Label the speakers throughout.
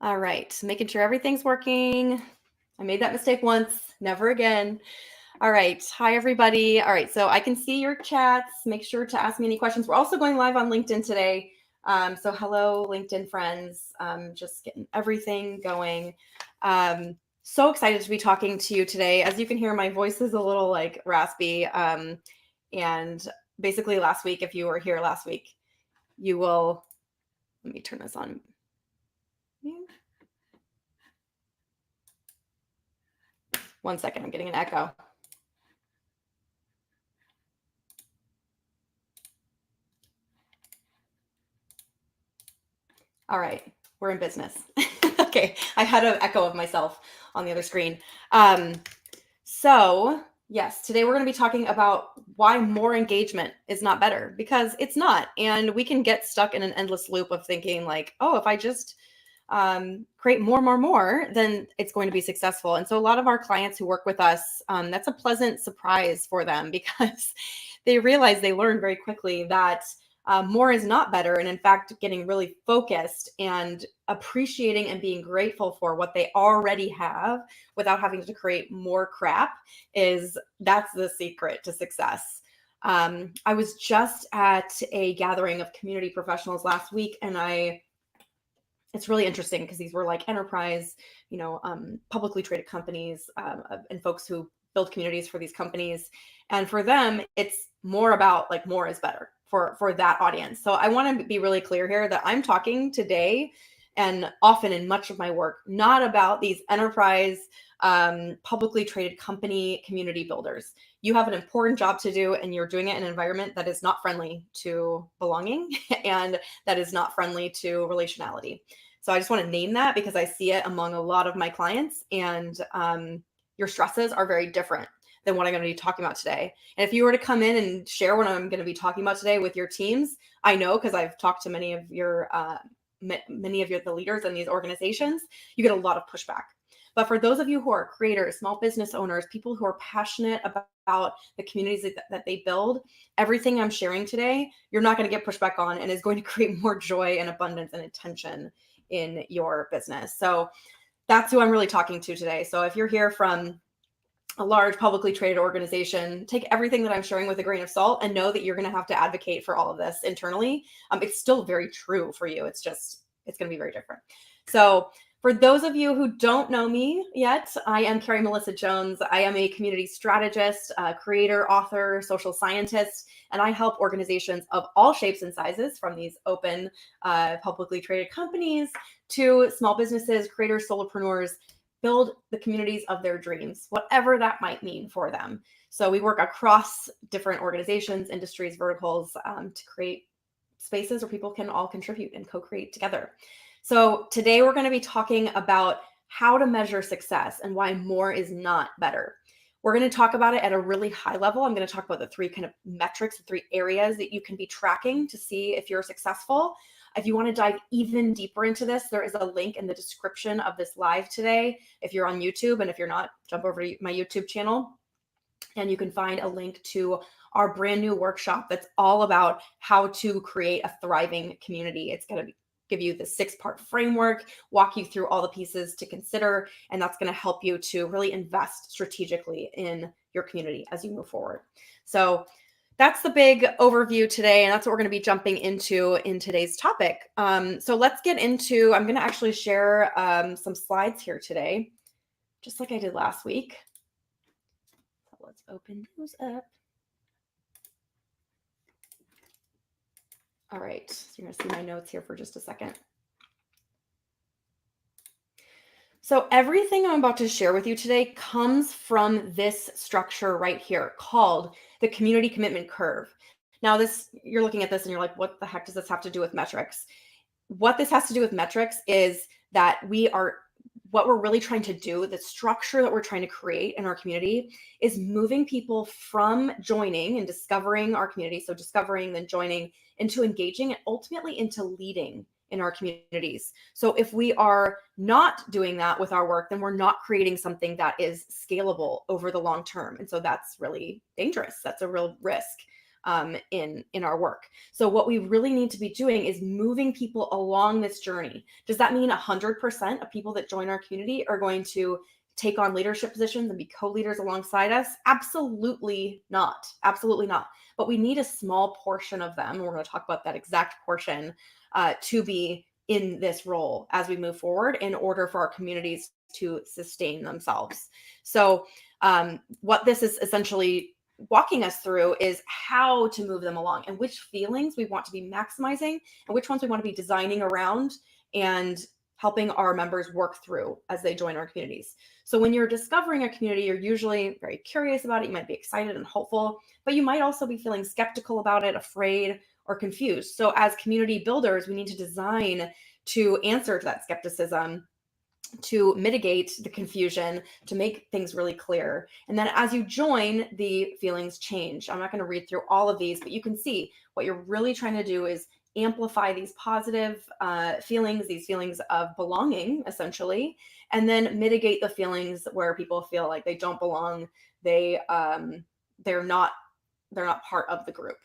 Speaker 1: All right, making sure everything's working. I made that mistake once, never again. All right, hi everybody. All right, so I can see your chats. Make sure to ask me any questions. We're also going live on LinkedIn today. So hello, LinkedIn friends. Just getting everything going. So excited to be talking to you today. As you can hear, my voice is a little like raspy. And basically last week, if you were here last week, you will, let me turn this on. One second, I'm getting an echo. All right, we're in business. Okay, I had an echo of myself on the other screen. So yes, today we're going to be talking about why more engagement is not better, because it's not. And we can get stuck in an endless loop of thinking like, oh, if I just create more, then it's going to be successful. And so a lot of our clients who work with us, that's a pleasant surprise for them because they realize they learn very quickly that more is not better. And in fact, getting really focused and appreciating and being grateful for what they already have without having to create more crap that's the secret to success. I was just at a gathering of community professionals last week, and it's really interesting because these were like enterprise, publicly traded companies and folks who build communities for these companies. And for them, it's more about like more is better for that audience. So I want to be really clear here that I'm talking today and often in much of my work, not about these enterprise publicly traded company community builders. You have an important job to do, and you're doing it in an environment that is not friendly to belonging and that is not friendly to relationality. So I just want to name that because I see it among a lot of my clients, and your stresses are very different than what I'm going to be talking about today. And if you were to come in and share what I'm going to be talking about today with your teams, I know because I've talked to many of the leaders in these organizations, you get a lot of pushback. But for those of you who are creators, small business owners, people who are passionate about the communities that they build, everything I'm sharing today, you're not going to get pushback on, and is going to create more joy and abundance and intention in your business. So that's who I'm really talking to today. So if you're here from a large publicly traded organization, take everything that I'm sharing with a grain of salt and know that you're going to have to advocate for all of this internally. It's still very true for you. It's going to be very different. So for those of you who don't know me yet, I am Carrie Melissa Jones. I am a community strategist, creator, author, social scientist, and I help organizations of all shapes and sizes, from these open, publicly traded companies to small businesses, creators, solopreneurs, build the communities of their dreams, whatever that might mean for them. So we work across different organizations, industries, verticals, to create spaces where people can all contribute and co-create together. So today we're going to be talking about how to measure success and why more is not better. We're going to talk about it at a really high level. I'm going to talk about the three kind of metrics, the three areas that you can be tracking to see if you're successful. If you want to dive even deeper into this, there is a link in the description of this live today. If you're on YouTube, and if you're not, jump over to my YouTube channel and you can find a link to our brand new workshop that's all about how to create a thriving community. It's going to give you the 6-part framework, walk you through all the pieces to consider, and that's going to help you to really invest strategically in your community as you move forward. So that's the big overview today, and that's what we're going to be jumping into in today's topic. So let's get into, I'm going to actually share some slides here today, just like I did last week. So let's open those up. All right, so you're going to see my notes here for just a second. So everything I'm about to share with you today comes from this structure right here called the community commitment curve. Now you're looking at this and you're like, what the heck does this have to do with metrics? What this has to do with metrics is that what we're really trying to do, the structure that we're trying to create in our community, is moving people from joining and discovering our community, so discovering, then joining, into engaging, and ultimately into leading in our communities. So if we are not doing that with our work, then we're not creating something that is scalable over the long term. And so that's really dangerous. That's a real risk. in our work. So what we really need to be doing is moving people along this journey. Does that mean 100% of people that join our community are going to take on leadership positions and be co-leaders alongside us? Absolutely not. Absolutely not. But we need a small portion of them, and we're going to talk about that exact portion, to be in this role as we move forward in order for our communities to sustain themselves. So what this is essentially walking us through is how to move them along and which feelings we want to be maximizing and which ones we want to be designing around and helping our members work through as they join our communities. So when you're discovering a community, you're usually very curious about it. You might be excited and hopeful, but you might also be feeling skeptical about it, afraid, or confused. So as community builders, we need to design to answer to that skepticism, to mitigate the confusion, to make things really clear. And then as you join, the feelings change. I'm not going to read through all of these, but you can see what you're really trying to do is amplify these positive feelings, these feelings of belonging, essentially, and then mitigate the feelings where people feel like they don't belong. They're not part of the group.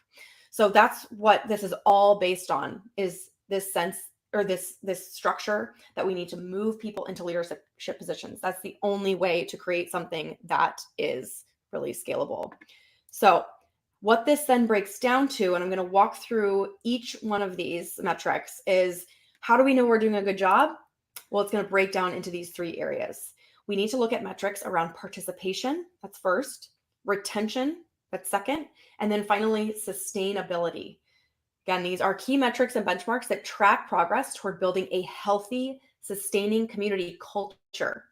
Speaker 1: So that's what this is all based on, is this sense or this structure that we need to move people into leadership positions. That's the only way to create something that is really scalable. So what this then breaks down to, and I'm going to walk through each one of these metrics, is how do we know we're doing a good job? Well, it's going to break down into these three areas. We need to look at metrics around participation. That's first. Retention. That's second. And then finally, sustainability. Again, these are key metrics and benchmarks that track progress toward building a healthy, sustaining community culture.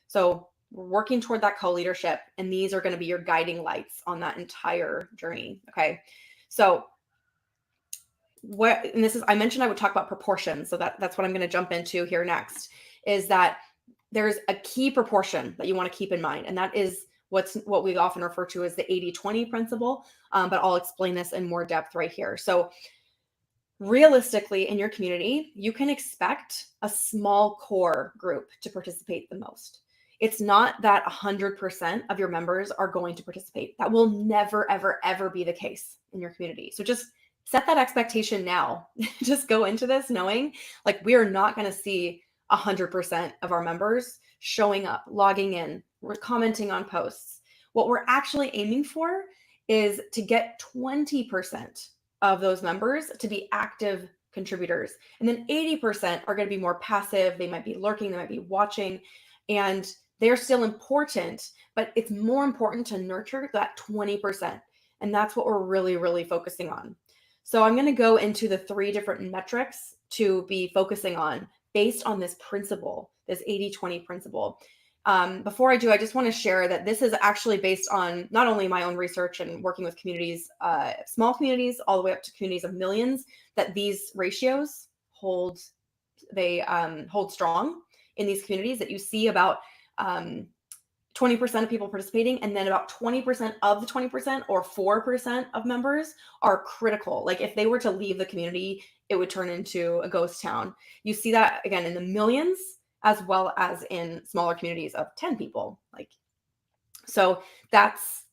Speaker 1: So we're working toward that co-leadership, and these are going to be your guiding lights on that entire journey. Okay. So I mentioned I would talk about proportions. So that's what I'm going to jump into here next, is that there's a key proportion that you want to keep in mind. And that is what we often refer to as the 80-20 principle. But I'll explain this in more depth right here. So realistically, in your community, you can expect a small core group to participate the most. It's not that 100% of your members are going to participate. That will never, ever, ever be the case in your community. So just set that expectation now. Just go into this knowing like we are not going to see 100% of our members showing up, logging in, commenting on posts. What we're actually aiming for is to get 20% of those members to be active contributors. And then 80% are going to be more passive. They might be lurking, they might be watching, and they're still important, but it's more important to nurture that 20%. And that's what we're really, really focusing on. So I'm going to go into the three different metrics to be focusing on based on this principle, this 80-20 principle. Before I do, I just want to share that this is actually based on not only my own research and working with communities, small communities, all the way up to communities of millions, that these ratios hold strong in these communities, that you see about 20% of people participating, and then about 20% of the 20% or 4% of members are critical. Like if they were to leave the community, it would turn into a ghost town. You see that again in the millions, as well as in smaller communities of 10 people. So that's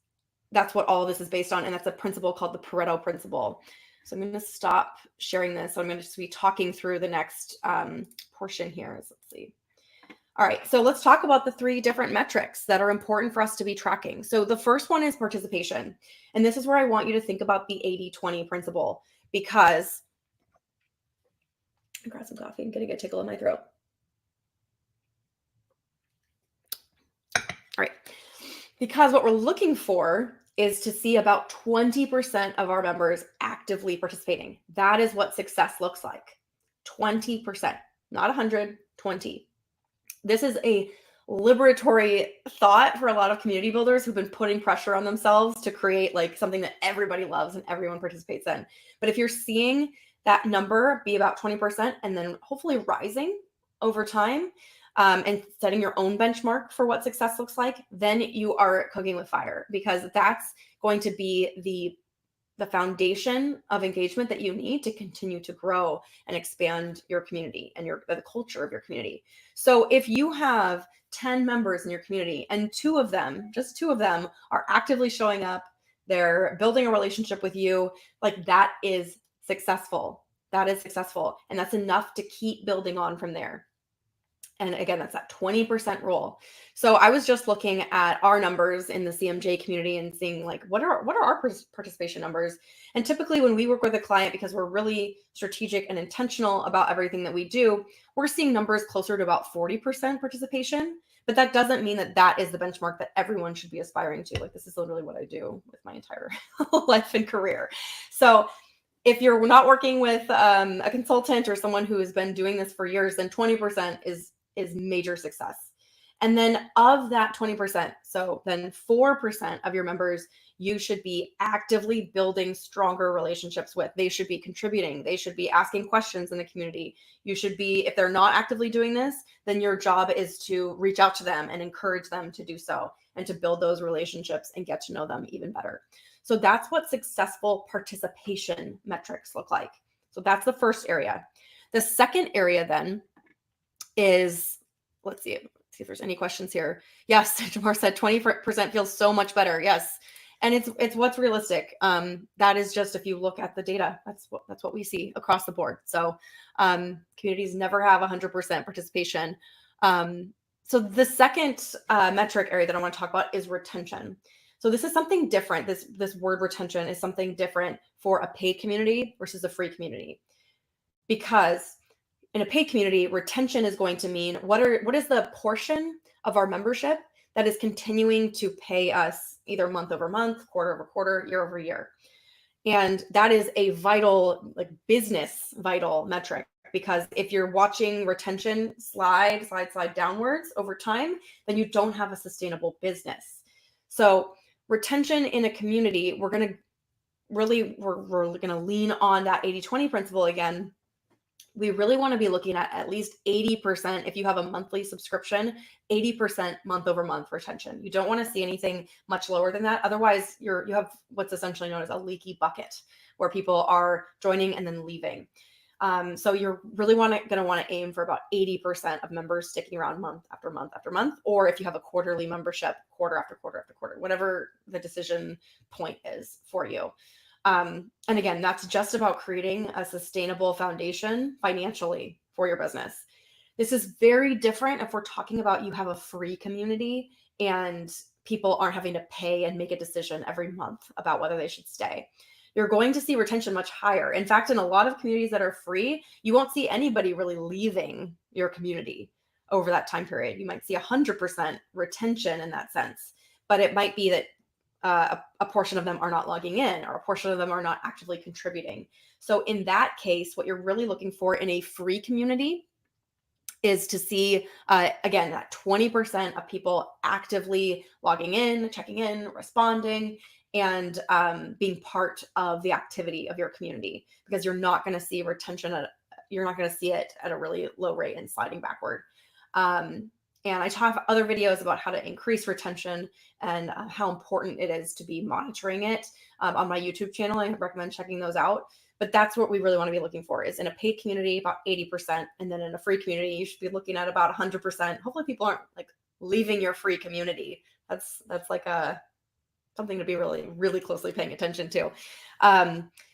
Speaker 1: what all of this is based on. And that's a principle called the Pareto principle. So I'm going to stop sharing this. So I'm going to just be talking through the next portion here. Let's see. All right, so let's talk about the three different metrics that are important for us to be tracking. So the first one is participation. And this is where I want you to think about the 80-20 principle, because I grab some coffee. I'm going to get a tickle in my throat. All right, because what we're looking for is to see about 20% of our members actively participating. That is what success looks like. 20%, not 100, 20. This is a liberatory thought for a lot of community builders who've been putting pressure on themselves to create like something that everybody loves and everyone participates in. But if you're seeing that number be about 20% and then hopefully rising over time, and setting your own benchmark for what success looks like, then you are cooking with fire, because that's going to be the foundation of engagement that you need to continue to grow and expand your community and the culture of your community. So if you have 10 members in your community and just two of them are actively showing up, they're building a relationship with you, like that is successful. That is successful. And that's enough to keep building on from there. And again, that's that 20% rule. So I was just looking at our numbers in the CMJ community and seeing like, what are our participation numbers? And typically when we work with a client, because we're really strategic and intentional about everything that we do, we're seeing numbers closer to about 40% participation. But that doesn't mean that that is the benchmark that everyone should be aspiring to. Like, this is literally what I do with my entire life and career. So if you're not working with a consultant or someone who has been doing this for years, then 20% is major success. And then of that 20%, so then 4% of your members, you should be actively building stronger relationships with. They should be contributing. They should be asking questions in the community. You should be, if they're not actively doing this, then your job is to reach out to them and encourage them to do so and to build those relationships and get to know them even better. So that's what successful participation metrics look like. So that's the first area. The second area then is, let's see if there's any questions here. Yes, Jamar said 20% feels so much better. Yes. And it's what's realistic. That is just, if you look at the data, that's what we see across the board. So communities never have 100% participation. So the second metric area that I want to talk about is retention. So this is something different. This word retention is something different for a paid community versus a free community, because in a paid community, retention is going to mean what is the portion of our membership that is continuing to pay us either month over month, quarter over quarter, year over year. And that is a vital, like business vital metric, because if you're watching retention slide downwards over time, then you don't have a sustainable business. So retention in a community, we're going to lean on that 80-20 principle again. We really want to be looking at least 80%. If you have a monthly subscription, 80% month over month retention. You don't want to see anything much lower than that. Otherwise, you have what's essentially known as a leaky bucket, where people are joining and then leaving. So you're really going to want to aim for about 80% of members sticking around month after month after month, or if you have a quarterly membership, quarter after quarter after quarter, whatever the decision point is for you. And again, that's just about creating a sustainable foundation financially for your business. This is very different if we're talking about you have a free community and people aren't having to pay and make a decision every month about whether they should stay. You're going to see retention much higher. In fact, in a lot of communities that are free, you won't see anybody really leaving your community over that time period. You might see 100% retention in that sense, but it might be that a portion of them are not logging in, or a portion of them are not actively contributing. So in that case, what you're really looking for in a free community is to see, again, that 20% of people actively logging in, checking in, responding, and being part of the activity of your community, because you're not going to see retention you're not going to see it at a really low rate and sliding backward. And I have other videos about how to increase retention and how important it is to be monitoring it on my YouTube channel. I recommend checking those out. But that's what we really want to be looking for, is in a paid community, about 80%. And then in a free community, you should be looking at about 100%. Hopefully people aren't like leaving your free community. That's like something to be really, really closely paying attention to.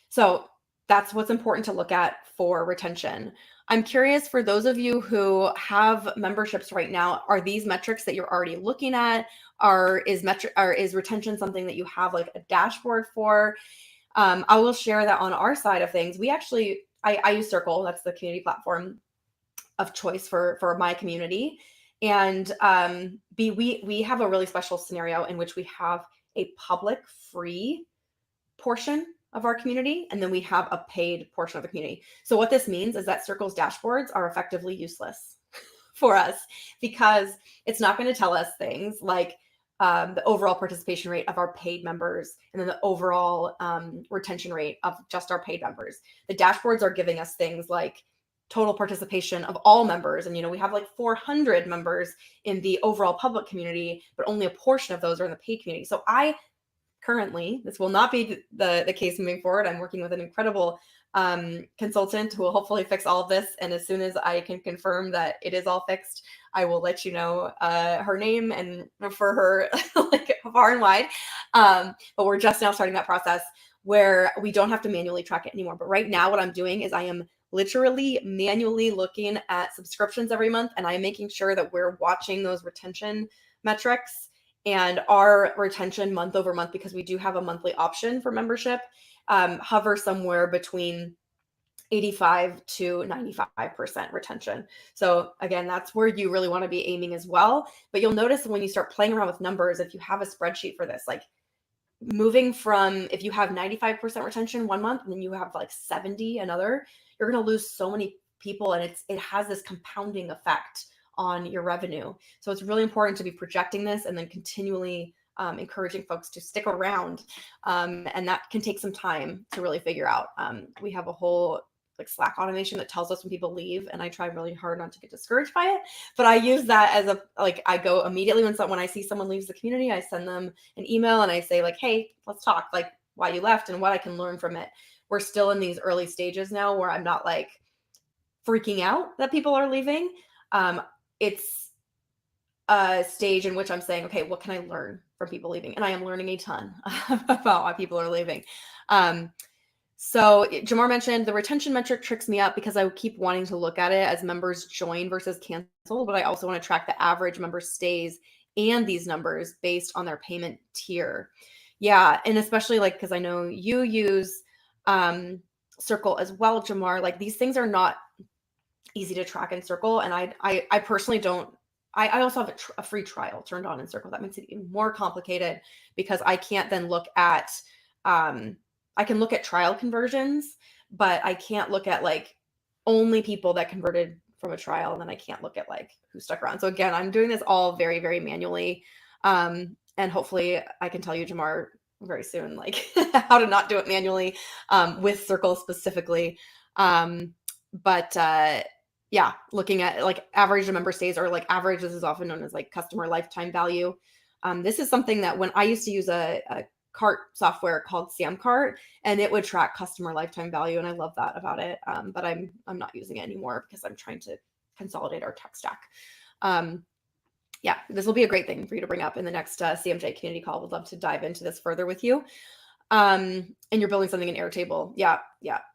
Speaker 1: So that's what's important to look at for retention. I'm curious, for those of you who have memberships right now, are these metrics that you're already looking at? Is retention something that you have like a dashboard for? I will share that on our side of things. I use Circle. That's the community platform of choice for my community. And we have a really special scenario in which we have a public free portion of our community, and then we have a paid portion of the community. So what this means is that Circle's dashboards are effectively useless for us, because it's not going to tell us things like the overall participation rate of our paid members and then the overall retention rate of just our paid members. The dashboards are giving us things like total participation of all members. And, we have like 400 members in the overall public community, but only a portion of those are in the paid community. So currently, this will not be the case moving forward. I'm working with an incredible consultant who will hopefully fix all of this. And as soon as I can confirm that it is all fixed, I will let you know her name and refer her like far and wide. But we're just now starting that process where we don't have to manually track it anymore. But right now what I'm doing is I am literally manually looking at subscriptions every month, and I'm making sure that we're watching those retention metrics and our retention month over month, because we do have a monthly option for membership, hover somewhere between 85 to 95% retention. So again, that's where you really want to be aiming as well. But you'll notice when you start playing around with numbers, if you have a spreadsheet for this, like moving from, if you have 95% retention one month and then you have like 70 another, you're going to lose so many people, and it has this compounding effect on your revenue. So it's really important to be projecting this and then continually encouraging folks to stick around. And that can take some time to really figure out. We have a whole like Slack automation that tells us when people leave, and I try really hard not to get discouraged by it, but I use that as a, like, I go immediately when I see someone leaves the community, I send them an email and I say like, hey, let's talk, like why you left and what I can learn from it. We're still in these early stages now where I'm not like freaking out that people are leaving. It's a stage in which I'm saying, okay, what can I learn from people leaving? And I am learning a ton about why people are leaving. So Jamar mentioned the retention metric tricks me up because I keep wanting to look at it as members join versus cancel, but I also want to track the average member stays and these numbers based on their payment tier. Yeah, and especially like, because I know you use Circle as well, Jamar, like these things are not easy to track in Circle. And I personally don't, I also have a free trial turned on in Circle. That makes it even more complicated because I can't then look at, I can look at trial conversions, but I can't look at like only people that converted from a trial. And then I can't look at like who stuck around. So again, I'm doing this all very, very manually. And hopefully I can tell you, Jamar, very soon, like how to not do it manually with Circle specifically. Yeah, looking at like average member stays, or like average, this is often known as like customer lifetime value. This is something that when I used to use a cart software called Samcart, and it would track customer lifetime value, and I love that about it. But I'm not using it anymore because I'm trying to consolidate our tech stack. Yeah, this will be a great thing for you to bring up in the next CMJ community call. Would love to dive into this further with you. And you're building something in Airtable. Yeah.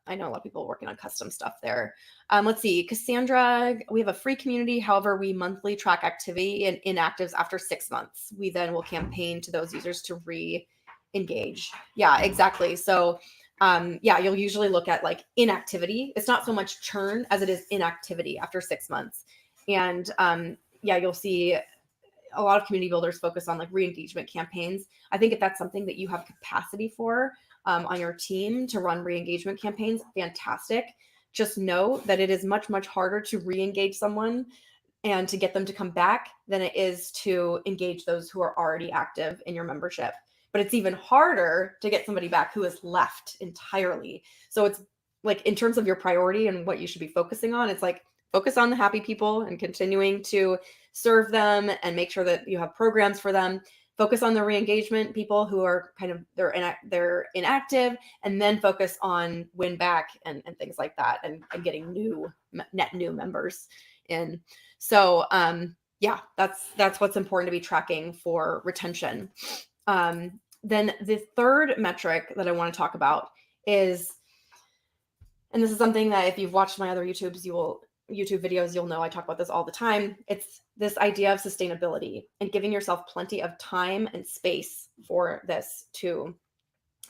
Speaker 1: I know a lot of people working on custom stuff there. Let's see, Cassandra, we have a free community. However, we monthly track activity and inactives after 6 months. We then will campaign to those users to re-engage. Yeah, exactly. So yeah, you'll usually look at like inactivity. It's not so much churn as it is inactivity after 6 months. And yeah, you'll see a lot of community builders focus on like re-engagement campaigns. I think if that's something that you have capacity for on your team to run re-engagement campaigns, fantastic. Just know that it is much, much harder to re-engage someone and to get them to come back than it is to engage those who are already active in your membership. But it's even harder to get somebody back who has left entirely. So it's like, in terms of your priority and what you should be focusing on, it's like focus on the happy people and continuing to serve them and make sure that you have programs for them. Focus on the re-engagement people who are kind of, they're inactive, and then focus on win back and things like that, and getting net new members in. So yeah, that's what's important to be tracking for retention. Then the third metric that I want to talk about is, and this is something that if you've watched my other YouTube videos, you'll know I talk about this all the time. It's this idea of sustainability and giving yourself plenty of time and space for this to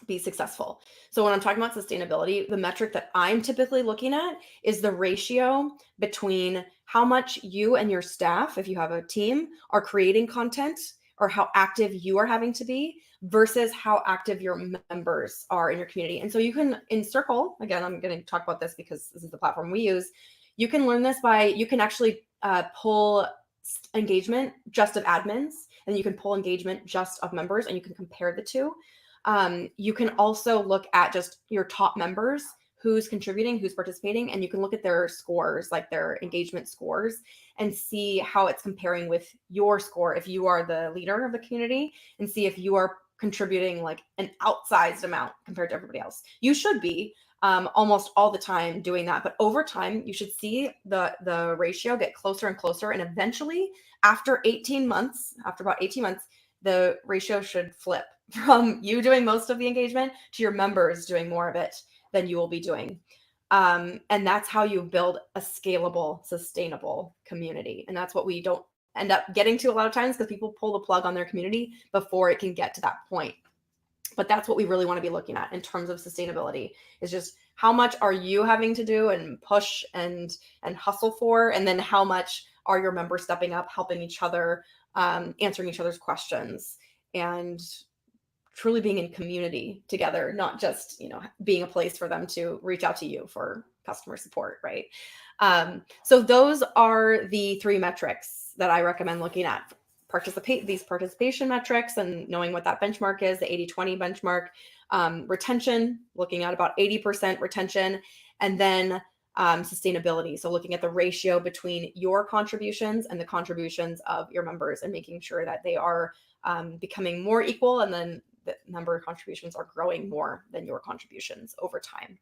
Speaker 1: be successful. So when I'm talking about sustainability, the metric that I'm typically looking at is the ratio between how much you and your staff, if you have a team, are creating content, or how active you are having to be, versus how active your members are in your community. And so you can, in Circle, again, I'm going to talk about this because this is the platform we use. You can learn this by, you can actually pull engagement just of admins, and you can pull engagement just of members, and you can compare the two. You can also look at just your top members, who's contributing, who's participating, and you can look at their scores, like their engagement scores, and see how it's comparing with your score if you are the leader of the community, and see if you are contributing like an outsized amount compared to everybody else. You should be. almost all the time doing that. But over time, you should see the ratio get closer and closer. And eventually, after about 18 months, the ratio should flip from you doing most of the engagement to your members doing more of it than you will be doing. And that's how you build a scalable, sustainable community. And that's what we don't end up getting to a lot of times, because people pull the plug on their community before it can get to that point. But that's what we really want to be looking at in terms of sustainability, is just how much are you having to do and push and hustle for, and then how much are your members stepping up, helping each other, answering each other's questions, and truly being in community together, not just, being a place for them to reach out to you for customer support, right? So those are the 3 metrics that I recommend looking at. These participation metrics and knowing what that benchmark is, the 80-20 benchmark, retention, looking at about 80% retention, and then sustainability. So looking at the ratio between your contributions and the contributions of your members, and making sure that they are becoming more equal, and then the number of contributions are growing more than your contributions over time.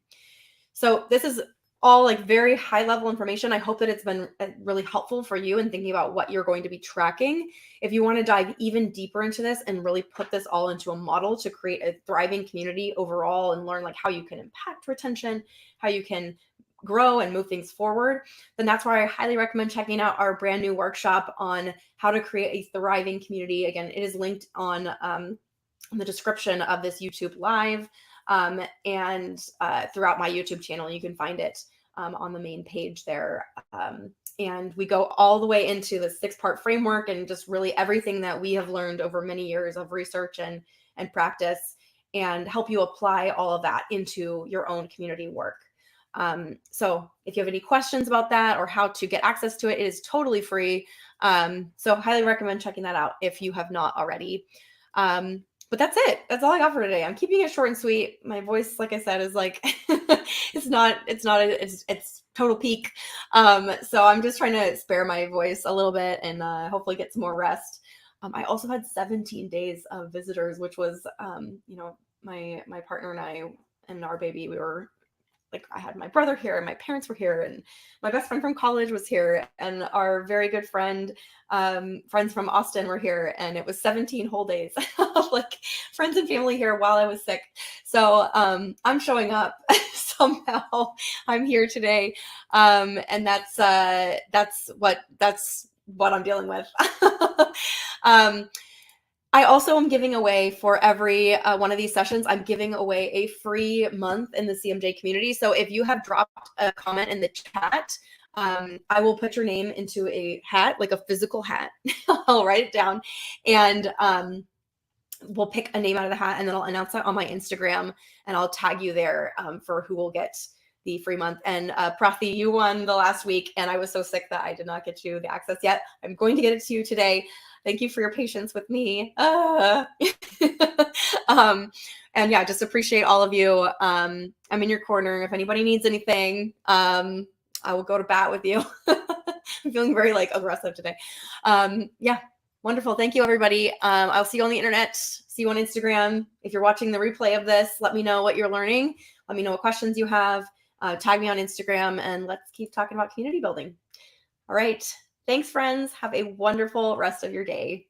Speaker 1: So this is all like very high level information. I hope that it's been really helpful for you in thinking about what you're going to be tracking. If you want to dive even deeper into this and really put this all into a model to create a thriving community overall, and learn like how you can impact retention, how you can grow and move things forward, then that's why I highly recommend checking out our brand new workshop on how to create a thriving community. Again, it is linked on the description of this YouTube live, and throughout my YouTube channel. You can find it on the main page there. And we go all the way into the 6-part framework, and just really everything that we have learned over many years of research and practice, and help you apply all of that into your own community work. So if you have any questions about that or how to get access to it, it is totally free. So highly recommend checking that out if you have not already. But that's it. That's all I got for today. I'm keeping it short and sweet. My voice, like I said, is like, it's total peak. So I'm just trying to spare my voice a little bit, and hopefully get some more rest. I also had 17 days of visitors, which was, my partner and I and our baby, we were like, I had my brother here, and my parents were here, and my best friend from college was here, and our very good friends from Austin were here, and it was 17 whole days of like friends and family here while I was sick. So I'm showing up somehow. I'm here today, and that's what I'm dealing with. I also am giving away, for every one of these sessions, I'm giving away a free month in the CMJ community. So if you have dropped a comment in the chat, I will put your name into a hat, like a physical hat. I'll write it down, and we'll pick a name out of the hat, and then I'll announce that on my Instagram, and I'll tag you there for who will get the free month. And Prathi, you won the last week, and I was so sick that I did not get you the access yet. I'm going to get it to you today. Thank you for your patience with me. And yeah, just appreciate all of you. I'm in your corner. If anybody needs anything, I will go to bat with you. I'm feeling very like aggressive today. Yeah, wonderful. Thank you, everybody. I'll see you on the internet. See you on Instagram. If you're watching the replay of this, let me know what you're learning. Let me know what questions you have. Tag me on Instagram, and let's keep talking about community building. All right. Thanks, friends. Have a wonderful rest of your day.